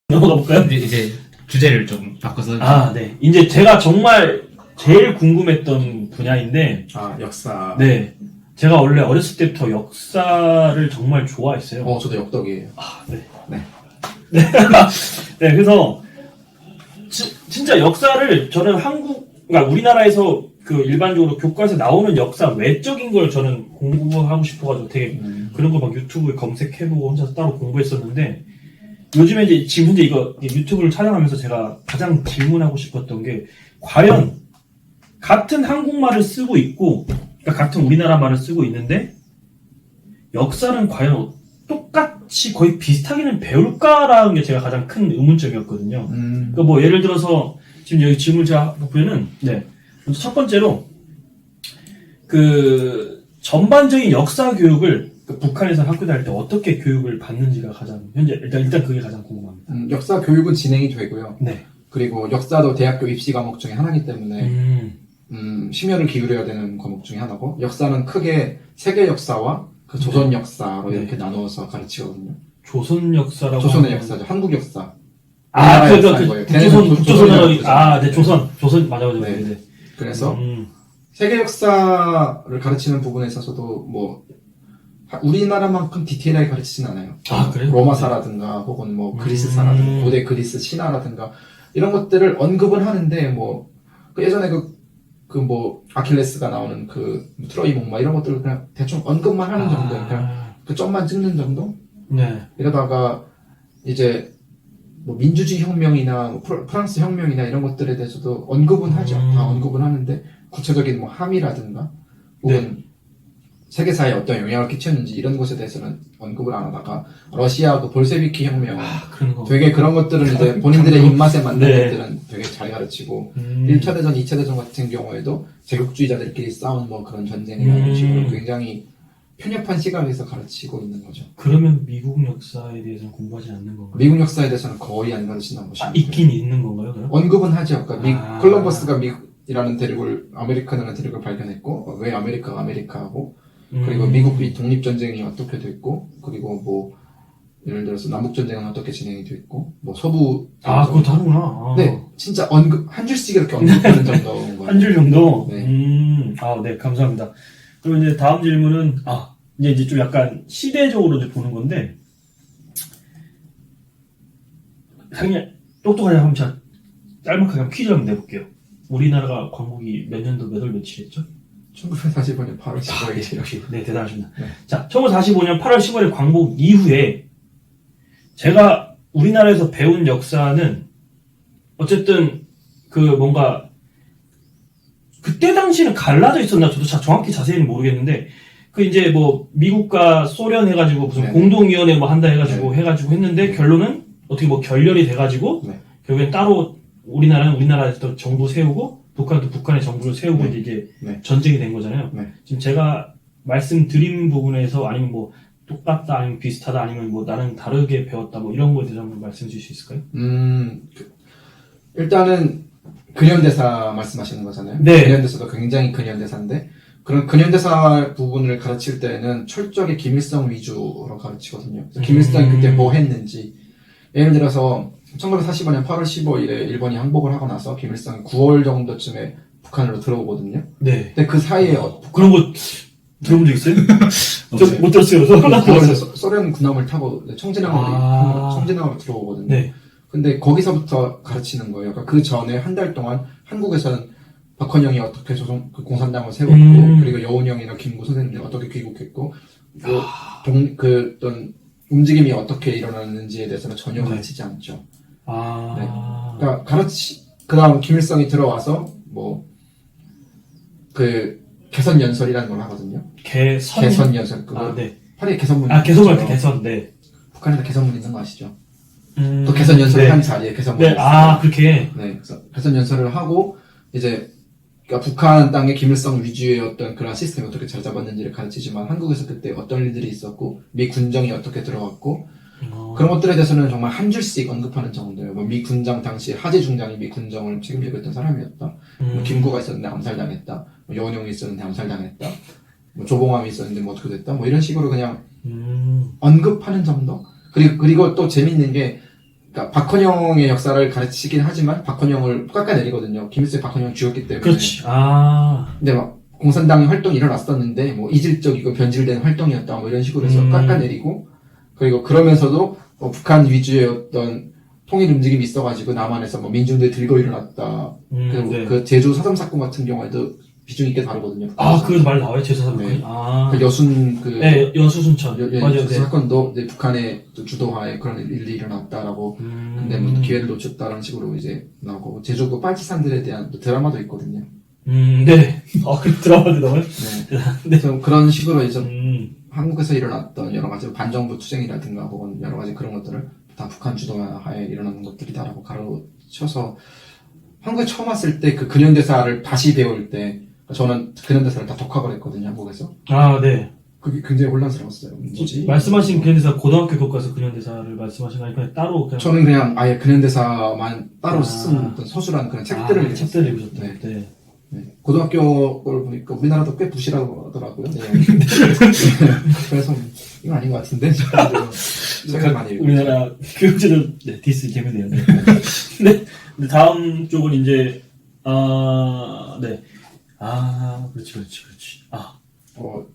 넘어가 볼까요? 이제 주제를 좀 바꿔서. 아, 네. 이제 제가 정말 제일 궁금했던 분야인데, 역사. 네. 제가 원래 어렸을 때부터 역사를 정말 좋아했어요. 저도 역덕이에요. 네. 네. 네, 그래서, 진짜 역사를 저는 그러니까 우리나라에서 그 일반적으로 교과에서 나오는 역사 외적인 걸 저는 공부하고 싶어가지고 되게 그런 거 막 유튜브에 검색해보고 혼자서 따로 공부했었는데, 요즘에 이제 지금 현재 이거 유튜브를 촬영하면서 제가 가장 질문하고 싶었던 게, 과연 같은 한국말을 쓰고 있고, 그러니까 같은 우리나라 말을 쓰고 있는데 역사는 과연 똑같이 거의 비슷하게는 배울까라는 게 제가 가장 큰 의문점이었거든요. 그러니까 뭐 예를 들어서 지금 여기 질문을 제가 보면은, 네, 첫 번째로 그 전반적인 역사 교육을 북한에서 학교 다닐 때 어떻게 교육을 받는지가 가장 현재 일단 그게 가장 궁금합니다. 역사 교육은 진행이 되고요. 네. 그리고 역사도 대학교 입시 과목 중에 하나이기 때문에 심혈을 기울여야 되는 과목 중에 하나고, 역사는 크게 세계 역사와 그 조선 역사로 이렇게 나누어서 가르치거든요. 조선 역사라고 조선의 역사죠. 한국 역사. 북조선으로 네, 조선 맞아요. 네. 그래서 세계 역사를 가르치는 부분에 있어서도 뭐 우리나라만큼 디테일하게 가르치진 않아요. 그래요? 로마사라든가 혹은 뭐 그리스사라든가 고대 그리스 신화라든가 이런 것들을 언급은 하는데, 뭐 그 예전에 뭐 아킬레스가 나오는 그 트로이 목마 이런 것들을 그냥 대충 언급만 하는 정도예요. 그냥 그 점만 찍는 정도? 네. 이러다가 이제 뭐 민주주의 혁명이나 뭐 프랑스 혁명이나 이런 것들에 대해서도 언급은 하죠. 다 언급은 하는데 구체적인 뭐 함이라든가 혹은 세계사에 어떤 영향을 끼쳤는지 이런 것에 대해서는 언급을 안 하다가, 러시아 그 볼세비키 혁명 되게 그런 것들은 이제 본인들의 입맛에 맞는 것들은 되게 잘 가르치고 1차 대전, 2차 대전 같은 경우에도 제국주의자들끼리 싸운 뭐 그런 전쟁이라는 식으로 굉장히 편협한 시각에서 가르치고 있는 거죠. 그러면 미국 역사에 대해서는 공부하지 않는 건가요? 미국 역사에 대해서는 거의 안 가르친다고 보시면 돼요. 있긴 있는 건가요, 그럼? 언급은 하죠. 그러니까 콜럼버스가 미국이라는 대륙을, 아메리카라는 대륙을 발견했고, 왜 아메리카가 아메리카하고, 그리고 미국이 독립전쟁이 어떻게 됐고, 그리고 뭐 예를 들어서 남북전쟁은 어떻게 진행이 됐고, 뭐 서부 그거 다르구나. 네, 진짜 한 줄씩 이렇게 언급하는 정도인 거예요. 한 줄 정도? 네. 네, 감사합니다. 그럼 이제 다음 질문은, 이제 좀 약간 시대적으로 이제 보는 건데, 상당히 똑똑하게 한번 제가 짤막하게 한번 퀴즈 한번 내볼게요. 우리나라가 건국이 몇 년도 몇 월 며칠 했죠? 1945년 8월 15일. 역시, 네, 대단하십니다. 네. 자, 1945년 8월 15일 광복 이후에 제가 우리나라에서 배운 역사는 어쨌든 뭔가 그때 당시는 갈라져 있었나 저도 정확히 자세히는 모르겠는데, 이제 뭐 미국과 소련 해가지고 무슨 공동위원회 뭐 한다 해가지고 했는데, 결론은 어떻게 뭐 결렬이 돼가지고 결국엔 따로 우리나라는 우리나라에서 정부 세우고 북한도 북한의 정부를 세우고 이제 전쟁이 된 거잖아요. 지금 제가 말씀드린 부분에서 아니면 뭐 똑같다 아니면 비슷하다 아니면 뭐 나는 다르게 배웠다 뭐 이런 거에 대해서 한번 말씀해 주실 수 있을까요? 일단은 근현대사 말씀하시는 거잖아요. 네. 근현대사도 굉장히 근현대사인데, 그런 근현대사 부분을 가르칠 때는 철저하게 김일성 위주로 가르치거든요. 김일성이 그때 뭐 했는지, 예를 들어서 1945년 8월 15일에 일본이 항복을 하고 나서 김일성이 9월 정도쯤에 북한으로 들어오거든요. 네. 근데 그 사이에 그런 거 들어본 적 있어요? 저 못 들었어요. 9월에 소련 군함을 타고 청진함으로 들어오거든요. 네. 근데 거기서부터 가르치는 거예요. 그러니까 그 전에 한 달 동안 한국에서는 박헌영이 어떻게 그 공산당을 세웠고, 그리고 여운형이나 김구 선생님이 어떻게 귀국했고, 어떤 움직임이 어떻게 일어났는지에 대해서는 전혀 가르치지 않죠. 그러니까 그 다음 김일성이 들어와서 개선 연설이라는 걸 하거든요. 개선 연설. 파리에 개선문. 개선문 할 때 개선, 네. 북한에도 개선문 있는 거 아시죠? 또 개선 연설을 한 자리에 개선문이 있어요. 그렇게. 네, 그래서 개선 연설을 하고, 이제, 그러니까 북한 땅의 김일성 위주의 어떤 그런 시스템이 어떻게 잘 잡았는지를 가르치지만, 한국에서 그때 어떤 일들이 있었고, 미 군정이 어떻게 들어왔고, 그런 것들에 대해서는 정말 한 줄씩 언급하는 정도예요. 미 군장 당시 하재 중장이 미 군정을 책임지고 있던 사람이었다. 김구가 있었는데 암살당했다. 여운형이 있었는데 암살당했다. 조봉암이 있었는데 어떻게 됐다. 이런 식으로 그냥 언급하는 정도. 그리고 또 재밌는 게 그러니까 박헌영의 역사를 가르치긴 하지만 박헌영을 깎아내리거든요. 김일성이 박헌영 죽였기 때문에. 그렇지. 근데 막 공산당의 활동이 일어났었는데 뭐 이질적이고 변질된 활동이었다 뭐 이런 식으로 해서 깎아내리고 그리고 그러면서도 뭐 북한 위주의 어떤 통일 움직임이 있어가지고 남한에서 뭐 민중들이 들고 일어났다. 그리고 네. 그 제주 4.3 사건 같은 경우에도 비중 있게 다루거든요. 그래도 말 나와요 제사사건. 네. 그 여순 네, 여수순천. 맞아요. 그 사건도 이제 북한의 또 주도하에 그런 일이 일어났다라고. 근데 뭐 기회를 놓쳤다라는 식으로 이제 나오고 제주도 빨치산들에 대한 또 드라마도 있거든요. 네. 그 드라마도 나와요? 네. 그래서 그런 식으로 이제 한국에서 일어났던 여러 가지 반정부 투쟁이라든가 혹은 여러 가지 그런 것들을 다 북한 주도하에 일어나는 것들이다라고 가르쳐서 한국에 처음 왔을 때 그 근현대사를 다시 배울 때 저는 근현대사를 다 독학을 했거든요, 한국에서. 네. 그게 굉장히 혼란스러웠어요. 뭐지? 말씀하신 근현대사 고등학교 교과서 근현대사를 말씀하신 거 아니면 따로 그냥 저는 그냥 아예 근현대사만 따로 쓴 어떤 서술한 그런 책들을 책들을 읽었어요. 읽으셨다. 네. 네. 네. 고등학교 걸 보니까 우리나라도 꽤 부실하고 하더라고요. 네. 그래서 이건 아닌 것 같은데 책을 많이 읽고 우리나라 교육제도 디스 개미네요. 네. 근데 다음 쪽은 이제 네. 그렇지.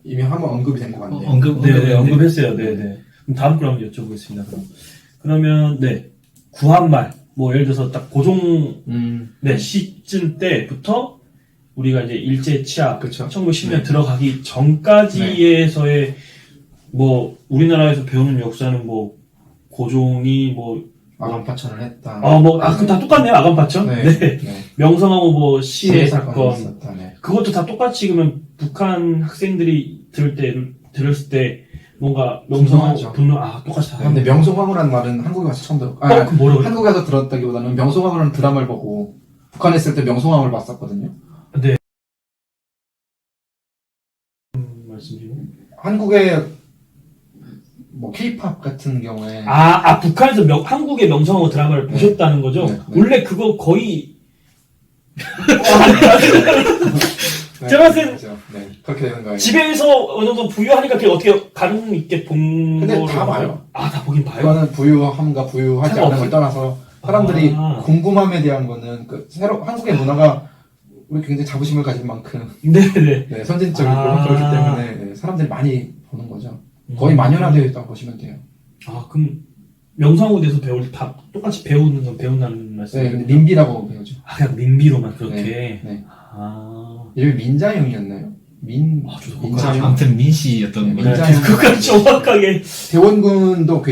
이미 한번 언급이 된 것 같네요. 언급했어요. 네. 그럼 다음 걸 한번 여쭤보겠습니다. 그러면 네. 구한말 뭐 예를 들어서 딱 고종 시즌 때부터 우리가 이제 일제 치하 그쵸. 1910년 들어가기 전까지에서의 뭐 우리나라에서 배우는 역사는 뭐 고종이 뭐 아간파천을 했다. 그럼 다 똑같네요. 아간파천. 네. 명성황후 뭐 시해 사건. 있었다. 네. 그것도 다 똑같이 그러면 북한 학생들이 들었을 때 뭔가 명성황후 분노 똑같이 다. 근데 명성황후라는 말은 한국에 와서 처음 들었고. 그럼 뭐라고 그래? 한국에 와서 들었다기보다는 명성황후라는 드라마를 보고 북한에 있을 때 명성황후를 봤었거든요. 네. 말씀드리고. 한국에 뭐 케이팝 같은 경우에 북한에서 한국의 명성황후 드라마를 보셨다는 거죠? 네. 원래 그거 거의 제가 봤을 땐 네, 그렇게 되는 거예요. 집에서 어느 정도 부유하니까 그게 어떻게 가능 있게 본 근데 거로 다 봐요. 다 보긴 봐요? 그거는 부유함과 부유하지 않은 걸 떠나서 사람들이 궁금함에 대한 거는 한국의 문화가 우리 굉장히 자부심을 가진 만큼 네네. 선진적이고 그렇기 때문에 사람들이 많이 보는 거죠. 거의 만연화되어 있다고 보시면 돼요. 그럼 명성황후에 대해서 다 똑같이 배우는 건 배운다는 말씀이에요? 네, 근데 민비라고 배우죠. 그냥 민비로만 그렇게. 네. 아. 이름이 민자영이었나요? 저도 민자영. 아무튼 민씨였던 거예요. 민자영. 그걸 정확하게. 대원군도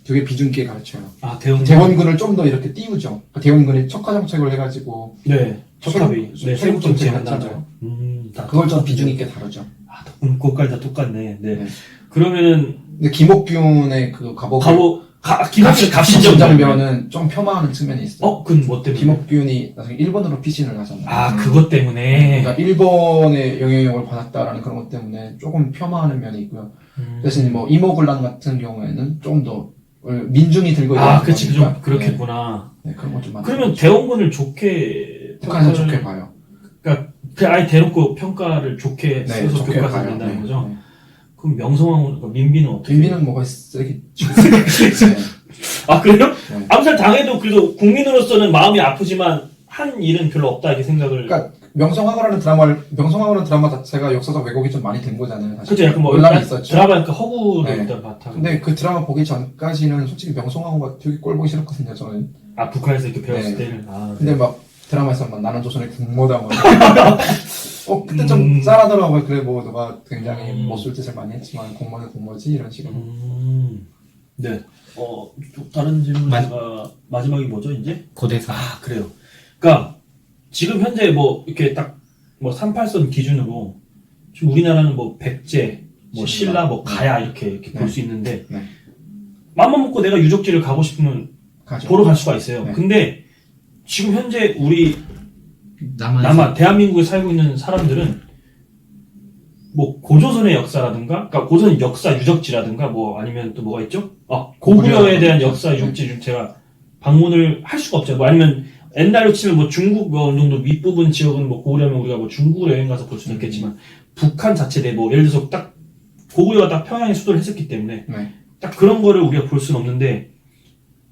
되게 비중 있게 가르쳐요. 대원군을 좀 더 이렇게 띄우죠. 그러니까 대원군이 척화정책을 해가지고. 네. 척화비. 네, 세국정책 한다죠. 다 그걸 좀 비중 있게 다루죠. 그것까지 다 똑같네. 네. 그러면은. 근데 김옥균의 그 김옥균 갑신정 장면은 좀 폄하하는 측면이 있어요. 그건 뭐 때문에? 김옥균이 나중에 일본으로 피신을 하잖아요. 그것 때문에. 그러니까 일본의 영향력을 받았다라는 그런 것 때문에 조금 폄하하는 면이 있고요. 대신 뭐 이모군란 같은 경우에는 좀 더 민중이 들고 있는 그치, 좀 그렇겠구나. 네, 그런 것 좀 많아요. 그러면 대원군을 좋게 북한에서 좋게 봐요. 그러니까 아예 대놓고 평가를 좋게 써서 교과서에 낸다는 거죠. 네. 그럼 명성황후, 민비는 어떻게? 민비는 뭐가 세게 그래요? 네. 암살 당해도 그래도 국민으로서는 마음이 아프지만 한 일은 별로 없다 이렇게 생각을. 그러니까 명성황후라는 드라마 자체가 역사적 왜곡이 좀 많이 된 거잖아요. 사실. 그죠, 약간 뭐 논란이 있었죠. 드라마니까 허구를 일단 바탕. 근데 그 드라마 보기 전까지는 솔직히 명성황후가 되게 꼴 보기 싫었거든요, 저는. 북한에서 이렇게 배웠을 때는. 근데 막 드라마에서 막 나는 조선의 국모다 그때 좀 짠하더라고요. 그래 뭐 너가 굉장히 못쓸 짓을 많이 했지만 공모는 공모지 이런 식으로. 네. 다른 질문 마지막이 뭐죠 이제? 고대사. 그래요. 그러니까 지금 현재 뭐 이렇게 딱 뭐 38선 기준으로 지금 우리나라는 뭐 백제, 뭐 신라, 뭐 가야 이렇게 볼 수 있는데 맘만 먹고 내가 유적지를 가고 싶으면 보러 갈 수가 있어요. 근데 지금 현재 우리 남한 대한민국에 살고 있는 사람들은 뭐 고조선의 역사라든가, 그러니까 고조선 역사 유적지라든가 뭐 아니면 또 뭐가 있죠? 고구려에 대한 역사 유적지 제가 방문을 할 수가 없죠. 뭐 아니면 옛날로 치면 뭐 중국 뭐 어느 정도 윗부분 지역은 뭐 고구려면 우리가 뭐 중국으로 여행 가서 볼 수는 있겠지만 북한 자체 내 뭐 예를 들어서 딱 고구려가 딱 평양에 수도를 했었기 때문에 딱 그런 거를 우리가 볼 수는 없는데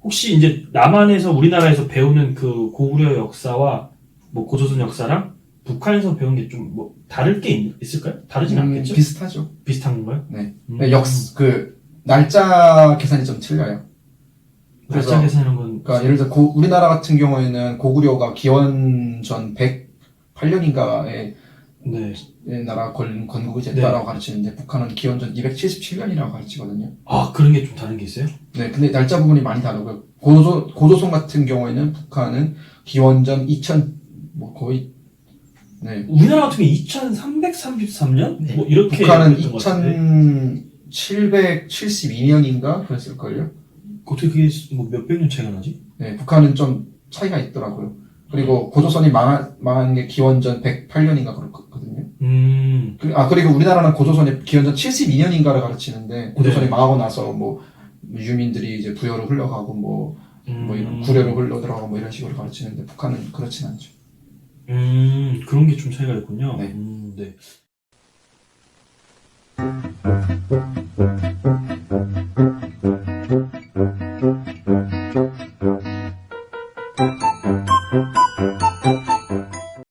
혹시 이제 남한에서 우리나라에서 배우는 그 고구려 역사와 뭐 고조선 역사랑 북한에서 배운 게 좀 뭐 다를 게 있을까요? 다르진 않겠죠? 비슷하죠. 비슷한 건가요? 네. 음. 날짜 계산이 좀 틀려요. 그래서 날짜 계산하는 건 그러니까 예를 들어 우리나라 같은 경우에는 고구려가 기원전 108년인가에 네. 나라 건국이 네. 됐다라고 가르치는데 북한은 기원전 277년이라고 가르치거든요. 아 그런 게 좀 다른 게 있어요? 네, 근데 날짜 부분이 많이 다르고요. 고조선 같은 경우에는 북한은 기원전 2000 뭐 거의 네. 우리나라 같은 경우 2333년? 네. 뭐 이렇게 북한은 했던 것 같은데. 2772년인가 그랬을걸요. 어떻게 그게 뭐 몇백 년 차이가 나지? 네, 북한은 좀 차이가 있더라고요. 그리고 고조선이 망한 게 기원전 108년인가 그렇거든요. 그리고 우리나라는 고조선이 기원전 72년인가를 가르치는데 고조선이 네. 망하고 나서 뭐 유민들이 이제 부여로 흘러가고 뭐 이런 구려로 흘러들어가고 뭐 이런 식으로 가르치는데 북한은 그렇진 않죠. 그런 게 좀 차이가 있군요. 네. 네.